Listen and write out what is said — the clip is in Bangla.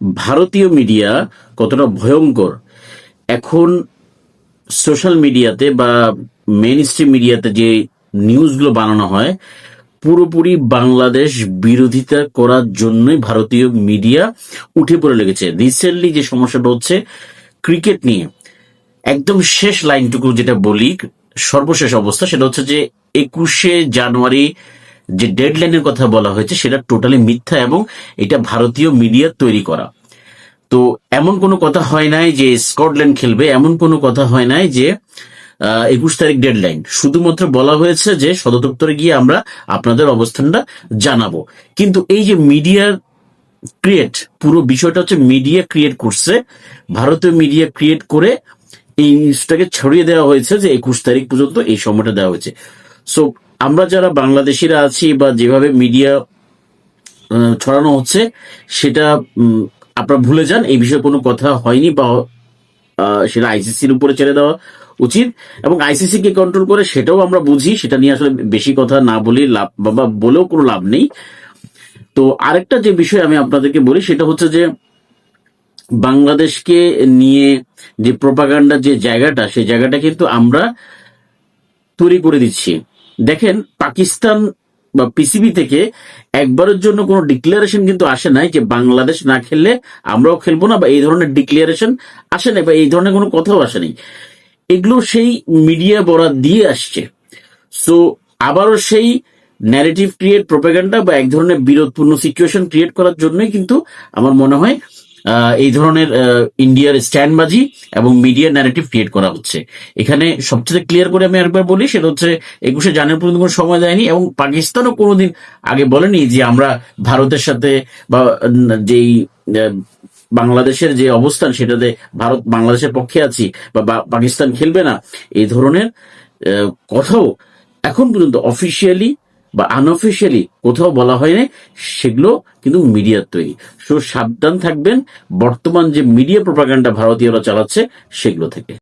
ভারতীয় মিডিয়া কতটা ভয়ঙ্কর এখন সোশ্যাল মিডিয়াতে বা মেইন স্ট্রিম মিডিয়াতে যে নিউজগুলো বানানো হয় পুরোপুরি বাংলাদেশ বিরোধিতা করার জন্যই ভারতীয় মিডিয়া উঠে পড়ে লেগেছে। রিসেন্টলি যে সমস্যাটা হচ্ছে ক্রিকেট নিয়ে, একদম শেষ লাইনটুকু যেটা বলি, সর্বশেষ অবস্থা সেটা হচ্ছে যে 21শে জানুয়ারি যে ডেডলাইনের কথা বলা হয়েছে সেটা টোটালি মিথ্যা এবং এটা ভারতীয় মিডিয়া তৈরি করা। তো এমন কোনো কথা হয় নাই যে স্কটল্যান্ড খেলবে, এমন কোনো কথা হয় নাই যে 21 তারিখ ডেডলাইন। শুধুমাত্র বলা হয়েছে যে সদর দপ্তরে গিয়ে আমরা আপনাদের অবস্থানটা জানাবো। কিন্তু এই যে মিডিয়ার ক্রিয়েট, পুরো বিষয়টা হচ্ছে মিডিয়া ক্রিয়েট করছে, ভারতীয় মিডিয়া ক্রিয়েট করে এই নিউজটাকে ছড়িয়ে দেওয়া হয়েছে যে 21 তারিখ পর্যন্ত এই সময়টা দেওয়া হয়েছে। সো আমরা যারা বাংলাদেশিরা আছি বা যেভাবে মিডিয়া ছড়ানো হচ্ছে সেটা আপনারা ভুলে যান, এই বিষয়ে কোনো কথা হয়নি বা সেটা আইসিসির উপরে ছেড়ে দেওয়া উচিত এবং আইসিসি কে কন্ট্রোল করে সেটাও আমরা বুঝি, সেটা নিয়ে আসলে বেশি কথা না বলি লাভ বা বলেও কোনো লাভ নেই। তো আরেকটা যে বিষয় আমি আপনাদেরকে বলি সেটা হচ্ছে যে বাংলাদেশকে নিয়ে যে প্রোপাগান্ডার যে জায়গাটা, সেই জায়গাটা কিন্তু আমরা তৈরি করে দিচ্ছি। দেখেন, পাকিস্তান বা পিসিবি থেকে একবারের জন্য কোনো ডিক্লারেশন কিন্তু আসে নাই যে বাংলাদেশ না খেললে আমরাও খেলবো না, বা এই ধরনের ডিক্লারেশন আসে নাই, বা এই ধরনের কোনো কথাও আসে নাই। এগুলো সেই মিডিয়া বরাত দিয়ে আসছে। সো আবারও সেই ন্যারেটিভ ক্রিয়েট, প্রোপাগান্ডা বা এক ধরনের বিরোধপূর্ণ সিচুয়েশন ক্রিয়েট করার জন্যই কিন্তু আমার মনে হয় এই ধরনের ইন্ডিয়ার স্ট্যান্ডবাজি এবং মিডিয়া ন্যারেটিভ ক্রিয়েট করা হচ্ছে। এখানে সবচেয়ে ক্লিয়ার করে আমি আরেকবার বলি, সেটা হচ্ছে 21শে জানুয়ারি পর্যন্ত কোনো সময় দেয়নি এবং পাকিস্তানও কোনোদিন আগে বলেনি যে আমরা ভারতের সাথে বা যেই বাংলাদেশের যে অবস্থান সেটাতে ভারত বাংলাদেশের পক্ষে আছি বা পাকিস্তান খেলবে না, এই ধরনের কথাও এখন পর্যন্ত অফিসিয়ালি বা আনঅফিসিয়ালি কোথাও বলা হয়নি। সেগুলো কিন্তু মিডিয়ার তৈরি। সো সাবধান থাকবেন বর্তমান যে মিডিয়া প্রোপাগান্ডা ভারতীয়রা চালাচ্ছে সেগুলো থেকে।